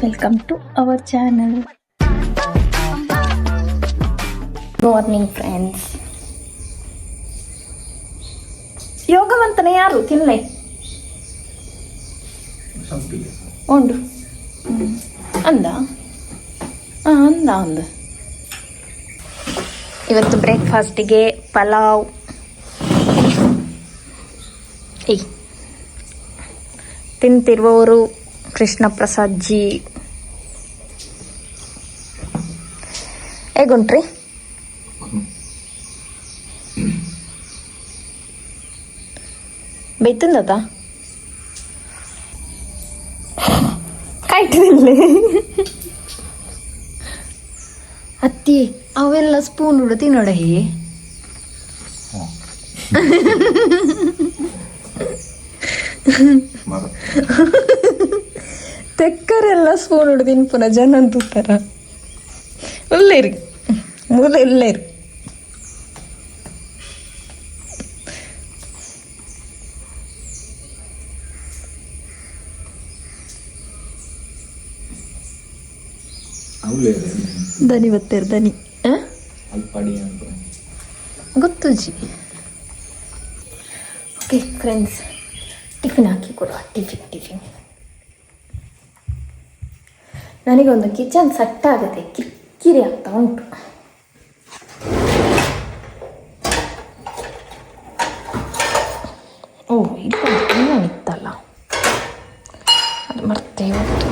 Welcome to our channel. Morning friends. ಯೋಗವಂತನ ಯಾರು ತಿನ್ಲೆ ಉಂಡು ಅಂದ ಅಂದ ಇವತ್ತು ಬ್ರೇಕ್ಫಾಸ್ಟಿಗೆ ಪಲಾವ್. ತಿಂತಿರುವವರು ಕೃಷ್ಣ ಪ್ರಸಾದ್ ಜಿ. ಹೇಗುಂಟ್ರಿ? ಬೈತಂದದ ಕಾಯ್ತಿದ್ದಿಲ್ಲ ಅತ್ತಿ ಅವೆಲ್ಲ ಸ್ಪೂನ್ ಉಡ ತಿನ್ನೋಡ ತೆಕ್ಕರೆಲ್ಲ ಸ್ಪೂನ್ ಉಡ ತಿನ್ಪುನ ಜನ ಅಂತೂತಾರ. ಒಳ್ಳೆರಿ ಮೂಲ ಎಲ್ಲೇರಿ ದನಿ ಬತ್ತೇರು ದನಿ ಗೊತ್ತು ಜಿ. ಓಕೆ ಫ್ರೆಂಡ್ಸ್, ಟಿಫಿನ್ ಹಾಕಿ ಕೊಡುವ. ಟಿಫಿನ್ ನನಗೊಂದು ಕಿಚನ್ ಸೆಟ್ ಆಗುತ್ತೆ, ಕಿರಿಕಿರಿ ಆಗ್ತಾ ಉಂಟು. ಓ ಇಲ್ಲ ಇತ್ತಲ್ಲ, ಅದು ಮರ್ತೇ ಹೋಯ್ತು.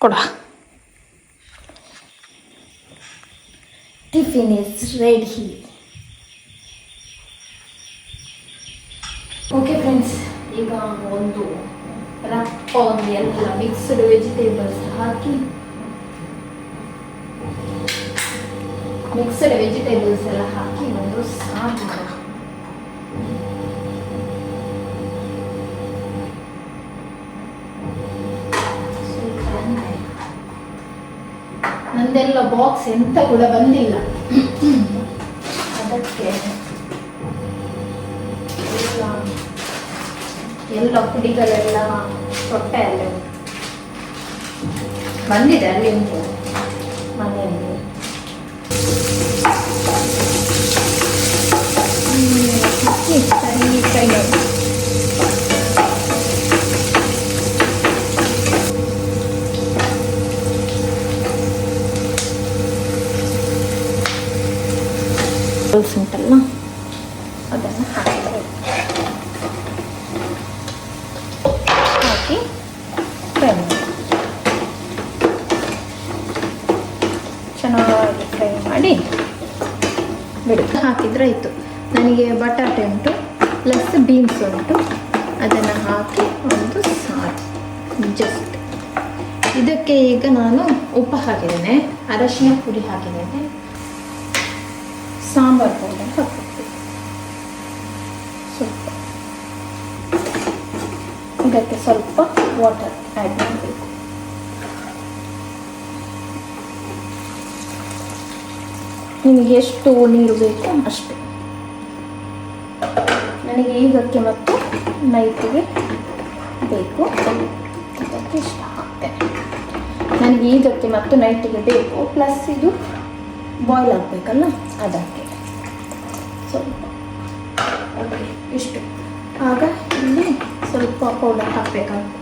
ಕೊಡ. Tiffin is ready. Okay friends, ಈಗ ಒಂದು ಎಲ್ಲ ಮಿಕ್ಸ್ಡ್ ವೆಜಿಟೇಬಲ್ಸ್ ಹಾಕಿ ಎಲ್ಲ ಹಾಕಿ ಒಂದು ಸಾರು. ನಂದೆಲ್ಲ ಬಾಕ್ಸ್ ಎಂತ ಕೂಡ ಬಂದಿಲ್ಲ, ಅದಕ್ಕೆ ಎಲ್ಲ ಪುಡಿಗಳೆಲ್ಲ ಹೊಟ್ಟೆ ಅಲ್ಲೇ ಬಂದಿದೆ, ಅಲ್ಲಿ ಉಂಟು ಮನೆಯಲ್ಲಿ. ಸರಿ ಕೈ ಉಂಟಲ್ಲ ಅದನ್ನು ಹಾಕಿ ಫ್ರೈ ಮಾಡಿ, ಚೆನ್ನಾಗಿ ಫ್ರೈ ಮಾಡಿ ಬಿಡು. ಹಾಕಿದ್ರೆ ಆಯಿತು. ನನಗೆ ಬಟಾಟೆ ಉಂಟು ಪ್ಲಸ್ ಬೀನ್ಸ್ ಉಂಟು, ಅದನ್ನು ಹಾಕಿ ಒಂದು ಸಾರು ಜಸ್ಟ್. ಇದಕ್ಕೆ ಈಗ ನಾನು ಉಪ್ಪು ಹಾಕಿದ್ದೇನೆ, ಅರಶಿನ ಪುಡಿ ಹಾಕಿದ್ದೇನೆ, ಸಾಂಬಾರು ಪೌಡರ್ ಹಾಕಬೇಕು ಸ್ವಲ್ಪ. ಇದಕ್ಕೆ ಸ್ವಲ್ಪ ವಾಟರ್ ಆ್ಯಡ್ ಮಾಡಬೇಕು. ನಿಮಗೆ ಎಷ್ಟು ನೀರು ಬೇಕು ಅಷ್ಟು. ನನಗೆ ಈಗಕ್ಕೆ ಮತ್ತು ನೈಟಿಗೆ ಬೇಕು, ಅದಕ್ಕೆ ಇಷ್ಟ ಹಾಕ್ತೇನೆ. ನನಗೆ ಈಗಕ್ಕೆ ಮತ್ತು ನೈಟಿಗೆ ಬೇಕು, ಪ್ಲಸ್ ಇದು ಬಾಯ್ಲ್ ಆಗಬೇಕಲ್ಲ ಅದಕ್ಕೆ ಸ್ವಲ್ಪ. ಓಕೆ, ಇಷ್ಟು. ಆಗ ಇಲ್ಲಿ ಸ್ವಲ್ಪ ಪೌಡರ್ ಹಾಕಬೇಕಾಗುತ್ತೆ.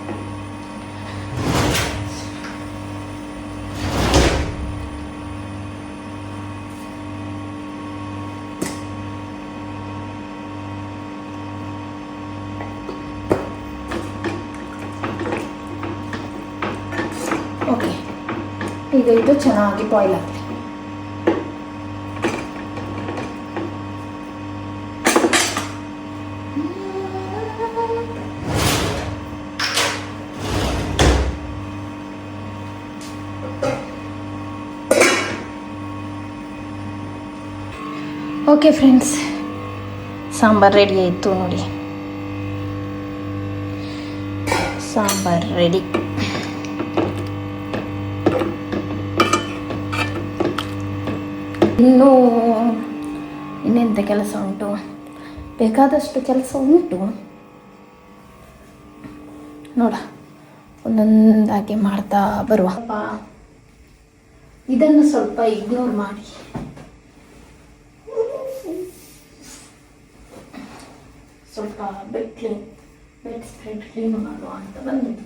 ಈಗ ಇದು ಚೆನ್ನಾಗಿ ಬಾಯ್ಲ್ ಆಗಲಿ. ಓಕೆ ಫ್ರೆಂಡ್ಸ್, ಸಾಂಬಾರು ರೆಡಿ ಆಯಿತು ನೋಡಿ. ಸಾಂಬಾರು ರೆಡಿ. ಇನ್ನೆಂಥ ಕೆಲಸ ಉಂಟು, ಬೇಕಾದಷ್ಟು ಕೆಲಸ ಉಂಟು. ನೋಡ, ಒಂದೊಂದಾಗಿ ಮಾಡ್ತಾ ಬರುವ. ಇದನ್ನು ಸ್ವಲ್ಪ ಇಗ್ನೋರ್ ಮಾಡಿ. ಸ್ವಲ್ಪ ಬೆಡ್ ಸ್ಪ್ರೆಡ್ ಕ್ಲೀನ್ ಮಾಡುವ ಅಂತ ಬಂದಿದ್ದು.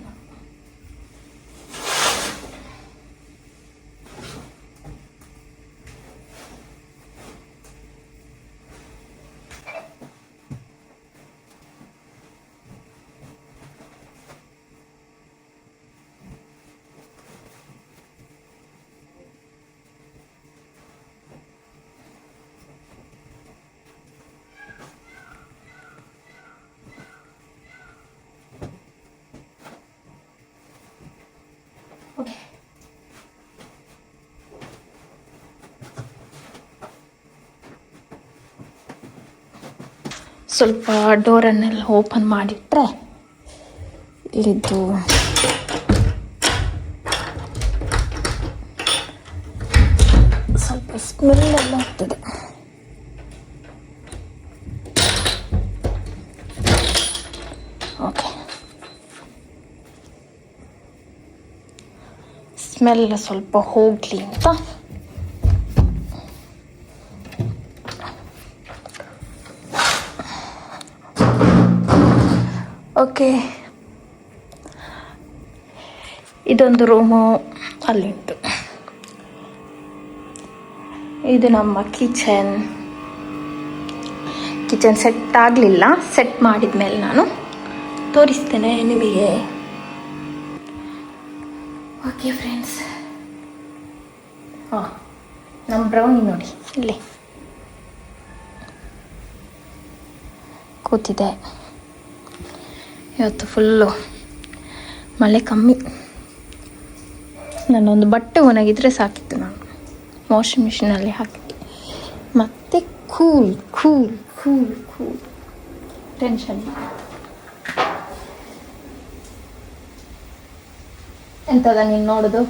ಓಕೆ, ಸ್ವಲ್ಪ ಡೋರನ್ನೆಲ್ಲ ಓಪನ್ ಮಾಡಿಟ್ರೆ ಇಲ್ಲಿದ್ದು ಸ್ವಲ್ಪ ಸ್ಮೆಲ್ ಎಲ್ಲ ಆಗ್ತದೆ. ಓಕೆ, ಸ್ಮೆಲ್ ಸ್ವಲ್ಪ ಹೋಗಲಿ ಅಂತ ಓಕೆ. ಇದೊಂದು ರೂಮು ಅಲ್ಲಿಂಟು. ಇದು ನಮ್ಮ ಕಿಚನ್ ಸೆಟ್ ಆಗಲಿಲ್ಲ. ಸೆಟ್ ಮಾಡಿದ ಮೇಲೆ ನಾನು ತೋರಿಸ್ತೇನೆ ನಿಮಗೆ. ಓಕೆ ಫ್ರೆಂಡ್ಸ್, ನಮ್ಮ ಬ್ರೌನಿ ನೋಡಿ ಇಲ್ಲಿ ಕೂತಿದೆ. ಇವತ್ತು ಫುಲ್ಲು ಮಳೆ ಕಮ್ಮಿ. ನನ್ನೊಂದು ಬಟ್ಟೆ ಒಣಗಿದ್ರೆ ಸಾಕಿತ್ತು, ನಾನು ವಾಷಿಂಗ್ ಮಿಷಿನಲ್ಲಿ ಹಾಕಿ. ಮತ್ತೆ cool cool cool cool tension. ಎಂತದ ನೀನು ನೋಡೋದು?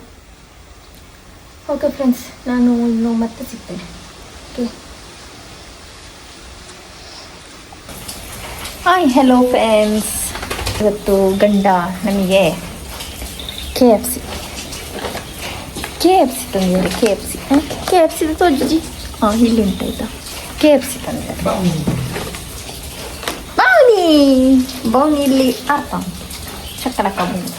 ಓಕೆ ಫ್ರೆಂಡ್ಸ್, ನಾನು ಇನ್ನು ಮತ್ತೆ ಸಿಗ್ತೇನೆ. Okay, hi hello friends. ಇವತ್ತು ಗಂಡ ನಮಗೆ ಕೆ ಎಫ್ ಸಿ ತಂದಿದ್ದಾರೆ. ಕೆ ಎಫ್ ಸಿ ತೋಜಿ ಇಲ್ಲಿ ಉಂಟಾಯ್ತಾ? ಕೆ ಎಫ್ ಸಿ ತಂದಿದ್ದಾರೆ. ಬೌನಿ ಇಲ್ಲಿ ಅರ್ಥ ಚಕ್ಕಡಕ ಬೌನಿ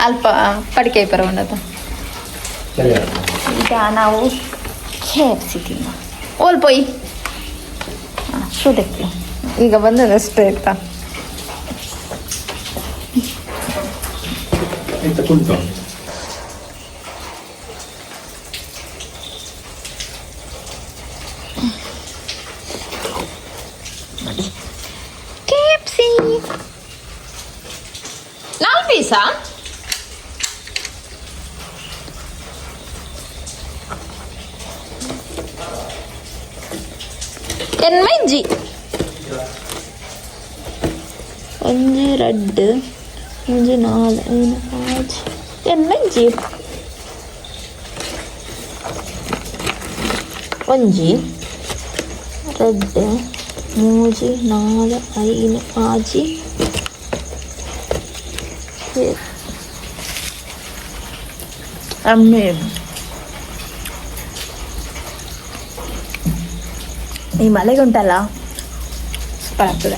ಅಲ್ಪ ಪಡಿಕೆ ಪರಗೊಂಡದ. ಈಗ ನಾವು ಕೆ ಎಫ್ ಸಿ ತಿನ್ನ ಓಲ್ಪೋಯ್ ಶೋಧಕ್ಕೆ ಈಗ ಬಂದದಷ್ಟೇ ಆಯ್ತಾ. KFC 4 Pisa? ಎನ್ಮೈಜಿ ಒಂಜಿ ರೆಡ್ ಒಂಜಿ 4 5 ಎನ್ಮೈಜಿ ಒಂಜಿ ರೆಡ್ 3 4 5 ಆಜಿ ಅಮ್ಮೆ. ಈ ಮಳೆಗುಂಟಲ್ಲ ಸೂಪರ್ ಆಗ್ತದೆ.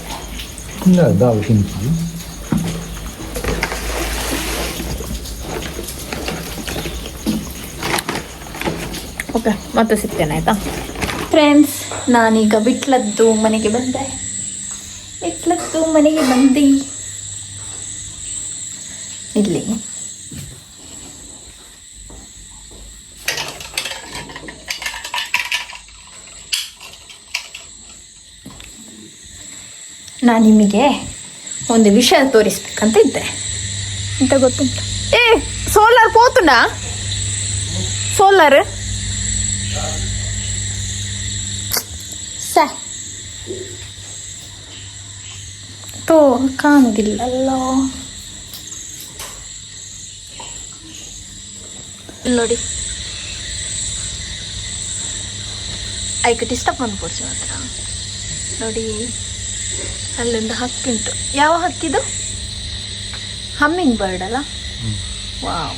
ಓಕೆ, ಮತ್ತೆ ಸಿಗ್ತೇನೆ ಆಯಿತಾ ಫ್ರೆಂಡ್ಸ್. ನಾನೀಗ ಬಿಟ್ಲದ್ದು ಮನೆಗೆ ಬಂದೆ. ಇಲ್ಲಿ ನಾನು ನಿಮಗೆ ಒಂದು ವಿಷಯ ತೋರಿಸ್ಬೇಕಂತ ಇದ್ದೆ ಅಂತ ಗೊತ್ತುಂಟು. ಸೋಲಾರ್ ಪೋತುಂಡ ಸೋಲಾರ್ ಸ ತೋ ಕಾಣುವುದಿಲ್ಲಲ್ಲೋ ನೋಡಿ. ಐಕೆ ಡಿಸ್ಟರ್ಬ್ ಮಾಡ್ಬೋದು ಮಾತ್ರ ನೋಡಿ. ಅಲ್ಲೊಂದು ಹಕ್ಕಿ ಉಂಟು. ಯಾವ ಹಕ್ಕಿದು? ಹಮ್ಮಿಂಗ್ ಬರ್ಡ್ ಅಲ್ಲ? ವಾವ್.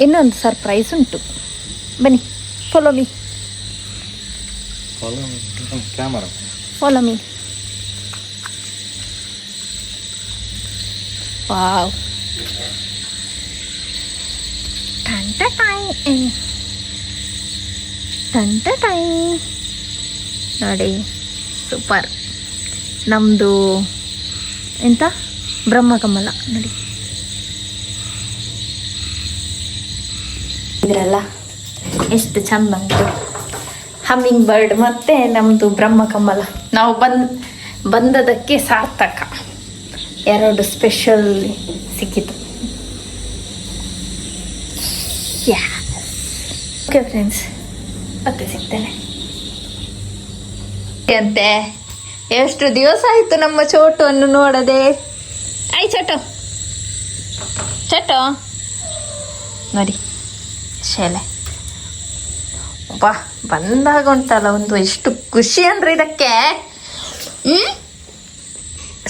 ಇನ್ನೊಂದು ಸರ್ಪ್ರೈಸ್ ಉಂಟು, ಬನ್ನಿ. Follow me. Camera follow me. Wow. ನೋಡಿ, ಸೂಪರ್. ನಮ್ಮದು ಎಂತ ಬ್ರಹ್ಮಕಮಲ ನೋಡಿ. ಇದ್ರಲ್ಲ ಎಷ್ಟು ಚಂದ ಉಂಟು. ಹಮ್ಮಿಂಗ್ ಬರ್ಡ್ ಮತ್ತೆ ನಮ್ಮದು ಬ್ರಹ್ಮಕಮಲ. ನಾವು ಬಂದದಕ್ಕೆ ಸಾರ್ಥಕ. ಎರಡು ಸ್ಪೆಷಲ್ ಸಿಕ್ಕಿತು. ಓಕೆ ಫ್ರೆಂಡ್ಸ್, ಮತ್ತೆ ಸಿಗ್ತೇನೆ. ಅಂತೆ ಎಷ್ಟು ದಿವಸ ಆಯ್ತು ನಮ್ಮ ಚೋಟುವನ್ನು ನೋಡದೆ. ಐ ಚಟೋ ಚಟೋ ನೋಡಿ, ಶೇಲೆ ಬಾ ಬಂದಾಗ ಉಂಟಲ್ಲ ಒಂದು ಎಷ್ಟು ಖುಷಿ ಅಂದ್ರೆ ಇದಕ್ಕೆ.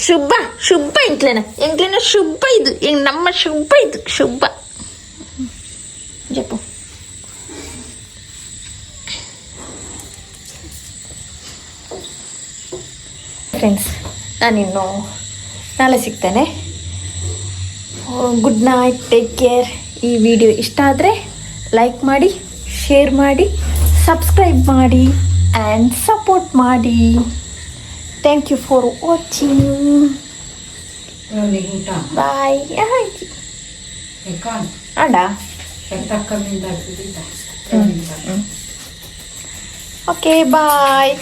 ಶುಭ ಶುಭ ಎಂಕ್ಲೇನ ಶುಭ ಇದು ನಮ್ಮ ಶುಭ ಇದು ಶುಭ ಜಪ್ಪು. ಫ್ರೆಂಡ್ಸ್, ನಾನಿನ್ನು ನಾಳೆ ಸಿಗ್ತೇನೆ. Good night, take care. ಈ ವಿಡಿಯೋ ಇಷ್ಟ ಆದರೆ ಲೈಕ್ ಮಾಡಿ, ಶೇರ್ ಮಾಡಿ, ಸಬ್ಸ್ಕ್ರೈಬ್ ಮಾಡಿ ಆ್ಯಂಡ್ ಸಪೋರ್ಟ್ ಮಾಡಿ. Thank you for watching. Bye. ಆಡ ಓಕೆ ಬಾಯ್.